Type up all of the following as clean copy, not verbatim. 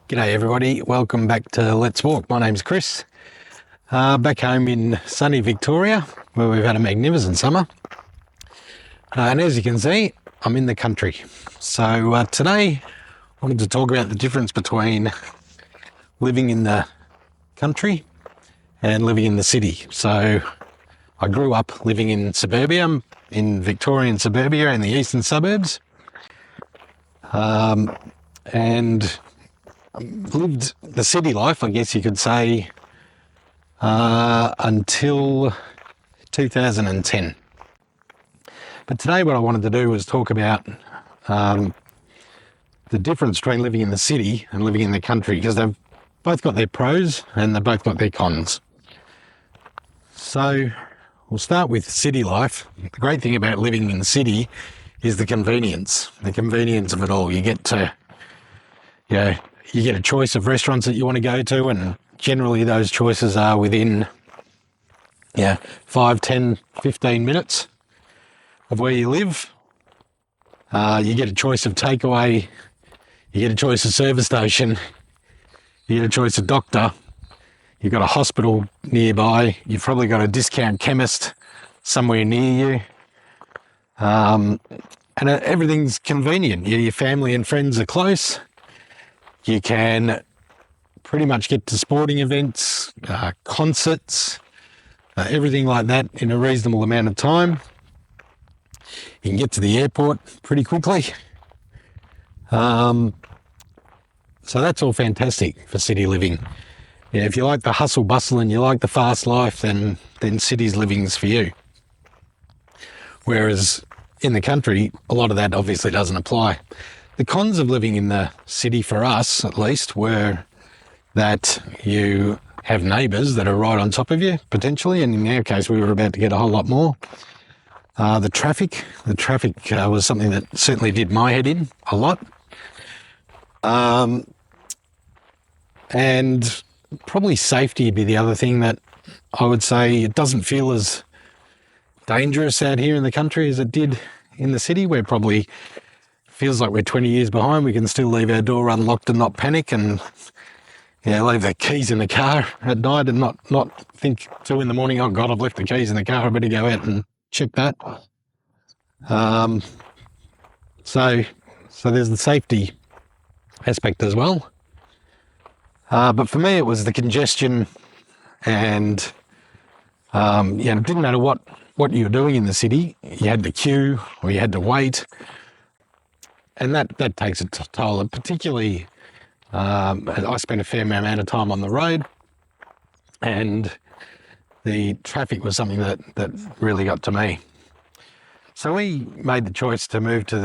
G'day everybody, welcome back to Let's Walk. My name's Chris. Back home in sunny Victoria, where we've had a magnificent summer. And as you can see, I'm in the country. So today I wanted to talk about the difference between living in the country and living in the city. So I grew up living in suburbia, in Victorian suburbia in the eastern suburbs. And lived the city life, I guess you could say, until 2010. But today what I wanted to do was talk about the difference between living in the city and living in the country, because they've both got their pros and they've both got their cons. So we'll start with city life. The great thing about living in the city is the convenience of it all. You get to, you get a choice of restaurants that you want to go to, and generally those choices are within 5, 10, 15 minutes of where you live. You get a choice of takeaway, you get a choice of service station, you get a choice of doctor, you've got a hospital nearby, you've probably got a discount chemist somewhere near you. And everything's convenient. Your family and friends are close. You can pretty much get to sporting events, concerts, everything like that in a reasonable amount of time. You can get to the airport pretty quickly. So that's all fantastic for city living. Yeah, if you like the hustle bustle and you like the fast life, then city's living's for you. Whereas in the country, a lot of that obviously doesn't apply. The cons of living in the city, for us at least, were that you have neighbours that are right on top of you, potentially, and in our case we were about to get a whole lot more. The traffic was something that certainly did my head in a lot. And probably safety would be the other thing that I would say. It doesn't feel as dangerous out here in the country as it did in the city. We're probably feels like we're 20 years behind. We can still leave our door unlocked and not panic, and leave the keys in the car at night and not think 2 a.m, oh God, I've left the keys in the car, I better go out and check that. So there's the safety aspect as well. But for me, it was the congestion, and it didn't matter what you were doing in the city. You had to queue or you had to wait, and that takes a toll. And particularly, I spent a fair amount of time on the road, and the traffic was something that really got to me. So we made the choice to move to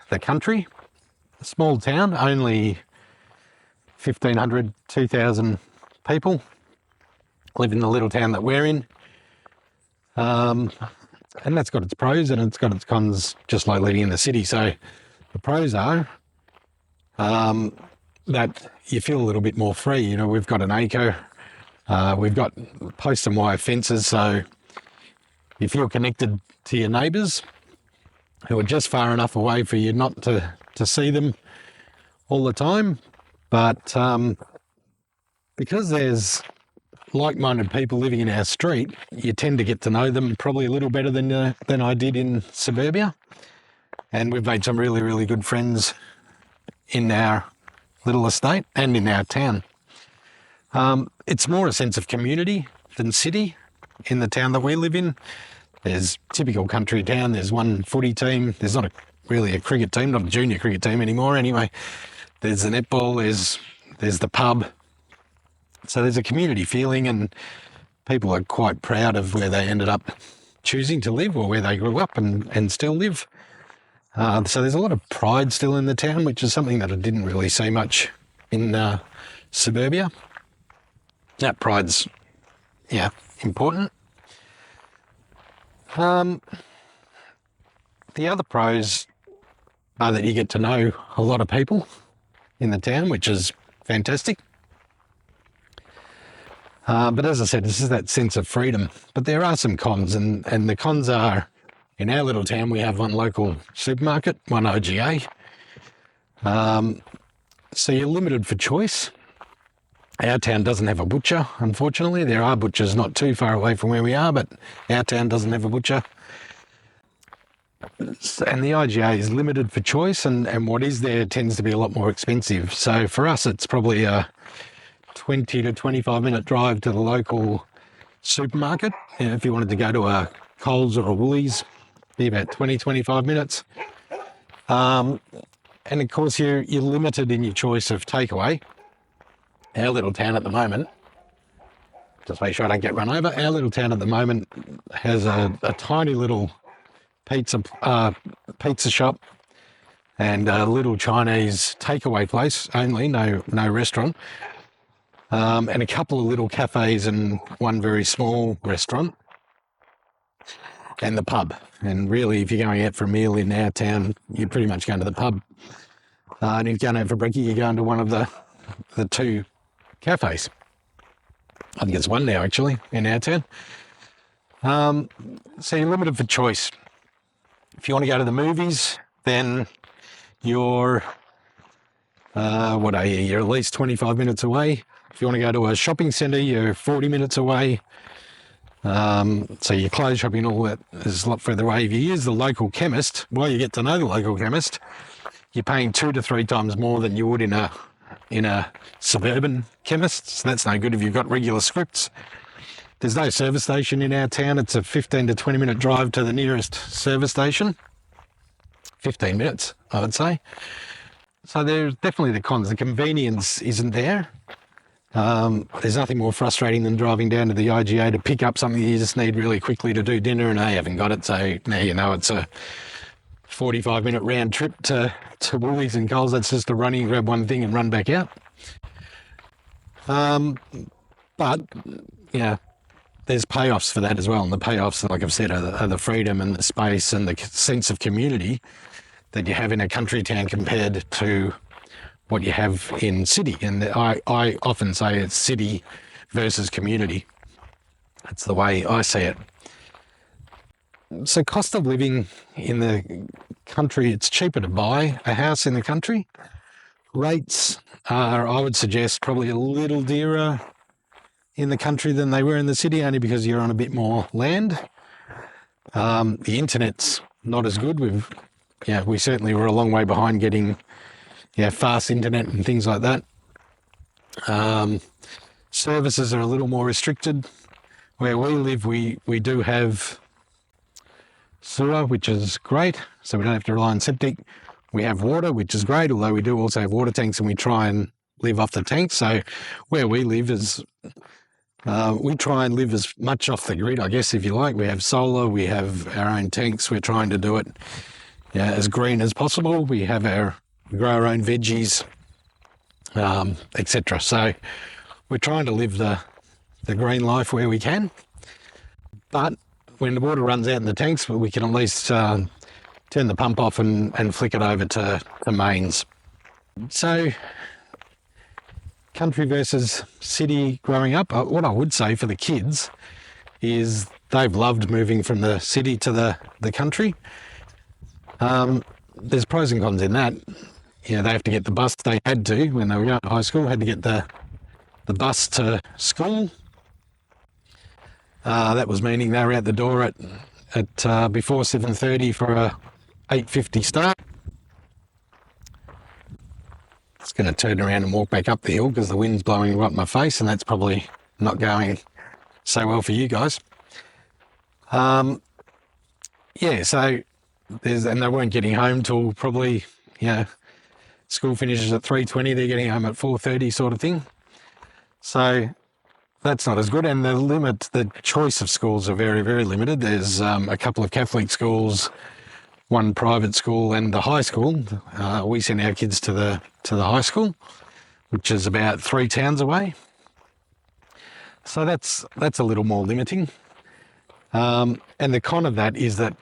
the country, a small town, only 1,500, 2,000 people live in the little town that we're in. And that's got its pros and it's got its cons, just like living in the city. So the pros are that you feel a little bit more free. We've got an acre, we've got post and wire fences, so you feel connected to your neighbours who are just far enough away for you not to see them all the time. But because there's like-minded people living in our street, you tend to get to know them probably a little better than I did in suburbia. And we've made some really, really good friends in our little estate and in our town. It's more a sense of community than city in the town that we live in. There's typical country town. There's one footy team. There's not really a cricket team, not a junior cricket team anymore anyway. There's the netball, there's the pub. So there's a community feeling, and people are quite proud of where they ended up choosing to live or where they grew up and still live. So there's a lot of pride still in the town, which is something that I didn't really see much in suburbia. That pride's, important. The other pros are that you get to know a lot of people in the town, which is fantastic. But as I said, this is that sense of freedom. But there are some cons, and the cons are, in our little town, we have one local supermarket, one OGA. So you're limited for choice. Our town doesn't have a butcher, unfortunately. There are butchers not too far away from where we are, but our town doesn't have a butcher. And the IGA is limited for choice, and what is there tends to be a lot more expensive. So for us, it's probably a 20 to 25 minute drive to the local supermarket. If you wanted to go to a Coles or a Woolies, be about 20, 25 minutes. And of course, you're limited in your choice of takeaway. Our little town at the moment, just make sure I don't get run over, our little town at the moment has a tiny little pizza shop and a little Chinese takeaway place only, no restaurant, and a couple of little cafes and one very small restaurant, and the pub. And really, if you're going out for a meal in our town, you're pretty much going to the pub. And if you're going out for brekkie, you're going to one of the two cafes. I think it's one now, actually, in our town. So you're limited for choice. If you want to go to the movies, then you're, you're at least 25 minutes away. If you want to go to a shopping centre, you're 40 minutes away. So your clothes shopping and all that is a lot further away. If you use the local chemist, well, you get to know the local chemist, you're paying 2 to 3 times more than you would in a suburban chemist. So that's no good if you've got regular scripts. There's no service station in our town. It's a 15 to 20 minute drive to the nearest service station. 15 minutes, I would say. So there's definitely the cons. The convenience isn't there. There's nothing more frustrating than driving down to the IGA to pick up something you just need really quickly to do dinner and they haven't got it. So now you know it's a 45-minute round trip to Woolies and Coles. That's just to run in, grab one thing and run back out. But, yeah, there's payoffs for that as well. And the payoffs, like I've said, are the freedom and the space and the sense of community that you have in a country town compared to what you have in city. And I often say it's city versus community. That's the way I see it. So cost of living in the country, it's cheaper to buy a house in the country. Rates are, I would suggest, probably a little dearer in the country than they were in the city, only because you're on a bit more land. The internet's not as good. We certainly were a long way behind getting fast internet and things like that. Services are a little more restricted. Where we live, we do have sewer, which is great, so we don't have to rely on septic. We have water, which is great, although we do also have water tanks and we try and live off the tanks. So where we live is, we try and live as much off the grid, I guess, if you like. We have solar, we have our own tanks. We're trying to do it as green as possible. We grow our own veggies, etc. So we're trying to live the green life where we can. But when the water runs out in the tanks, we can at least turn the pump off and flick it over to mains. So country versus city growing up, what I would say for the kids is they've loved moving from the city to the country. There's pros and cons in that. They have to get the bus. They had to, when they were going to high school, had to get the bus to school. That was meaning they were out the door at before 7:30 for a 8:50 start. It's going to turn around and walk back up the hill because the wind's blowing right in my face, and that's probably not going so well for you guys. So and they weren't getting home till probably, school finishes at 3:20. They're getting home at 4:30 sort of thing. So that's not as good. And the choice of schools are very, very limited. There's a couple of Catholic schools, one private school and the high school. We send our kids to the high school, which is about 3 towns away. So that's a little more limiting. And the con of that is that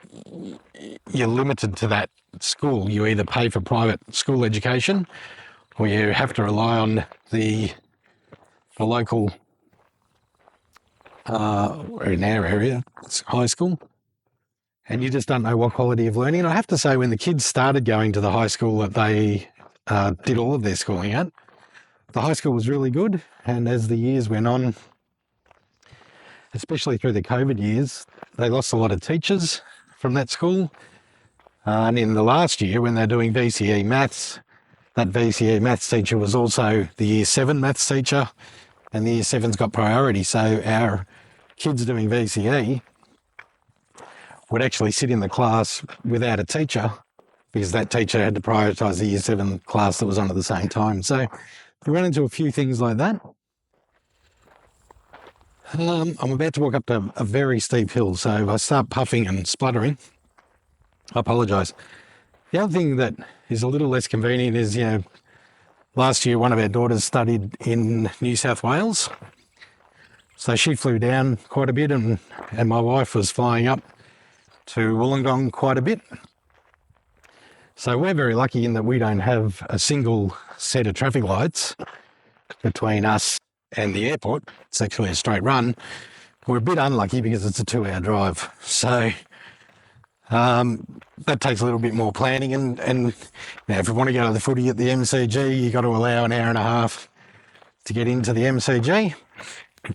you're limited to that school. You either pay for private school education or you have to rely on the local, in our area, it's high school. And you just don't know what quality of learning. And I have to say, when the kids started going to the high school that they did all of their schooling at. The high school was really good, and as the years went on, especially through the COVID years, they lost a lot of teachers from that school. And in the last year, when they're doing VCE maths, that VCE maths teacher was also the Year 7 maths teacher, and the Year 7's got priority. So our kids doing VCE would actually sit in the class without a teacher because that teacher had to prioritise the Year 7 class that was on at the same time. So we ran into a few things like that. I'm about to walk up to a very steep hill, so if I start puffing and spluttering, I apologise. The other thing that is a little less convenient is, last year one of our daughters studied in New South Wales. So she flew down quite a bit, and my wife was flying up to Wollongong quite a bit. So we're very lucky in that we don't have a single set of traffic lights between us and the airport. It's actually a straight run. We're a bit unlucky because it's a 2-hour drive. So that takes a little bit more planning, and if you want to go to the footy at the MCG, you've got to allow an hour and a half to get into the MCG,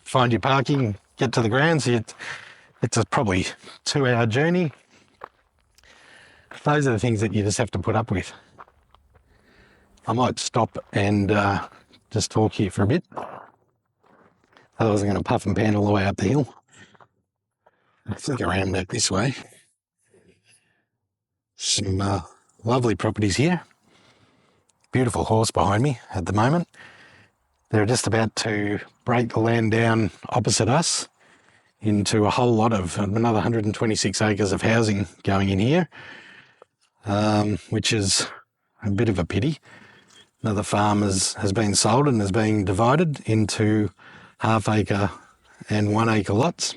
find your parking, get to the grounds. It's a probably 2-hour journey. Those are the things that you just have to put up with. I might stop and just talk here for a bit. Otherwise I'm going to puff and pan all the way up the hill. I think around back this way. Some lovely properties here. Beautiful horse behind me at the moment. They're just about to break the land down opposite us into a whole lot of another 126 acres of housing going in here, which is a bit of a pity. Another farm has been sold and is being divided into half-acre and 1-acre lots,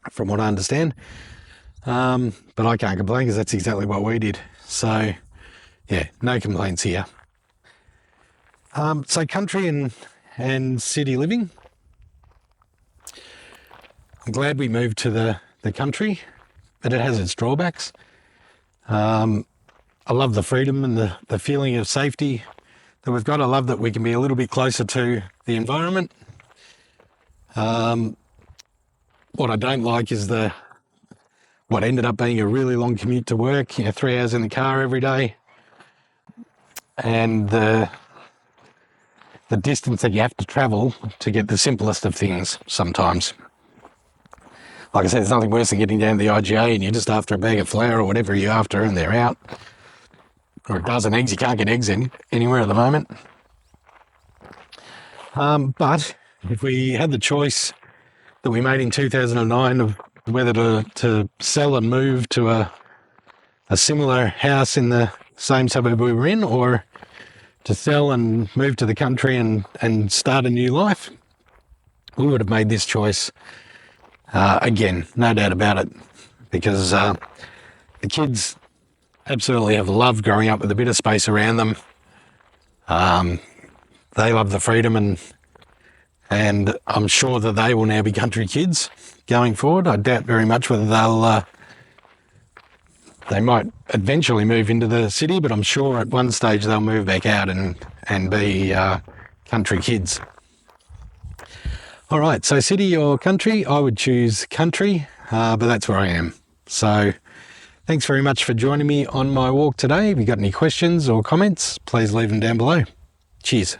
from what I understand. But I can't complain because that's exactly what we did. So, yeah, no complaints here. So country and city living. I'm glad we moved to the country, but it has its drawbacks. I love the freedom and the feeling of safety that we've got. I love that we can be a little bit closer to the environment. What I don't like is what ended up being a really long commute to work, 3 hours in the car every day, and the distance that you have to travel to get the simplest of things sometimes. Like I said, there's nothing worse than getting down to the IGA and you're just after a bag of flour or whatever you're after and they're out. Or a dozen eggs. You can't get eggs anywhere at the moment. But if we had the choice that we made in 2009 of whether to sell and move to a similar house in the same suburb we were in, or to sell and move to the country and start a new life, we would have made this choice again, no doubt about it, because the kids absolutely have loved growing up with a bit of space around them. They love the freedom, and I'm sure that they will now be country kids going forward. I doubt very much whether they might eventually move into the city, but I'm sure at one stage they'll move back out and be country kids. All right, so city or country? I would choose country, but that's where I am. So thanks very much for joining me on my walk today. If you've got any questions or comments, please leave them down below. Cheers.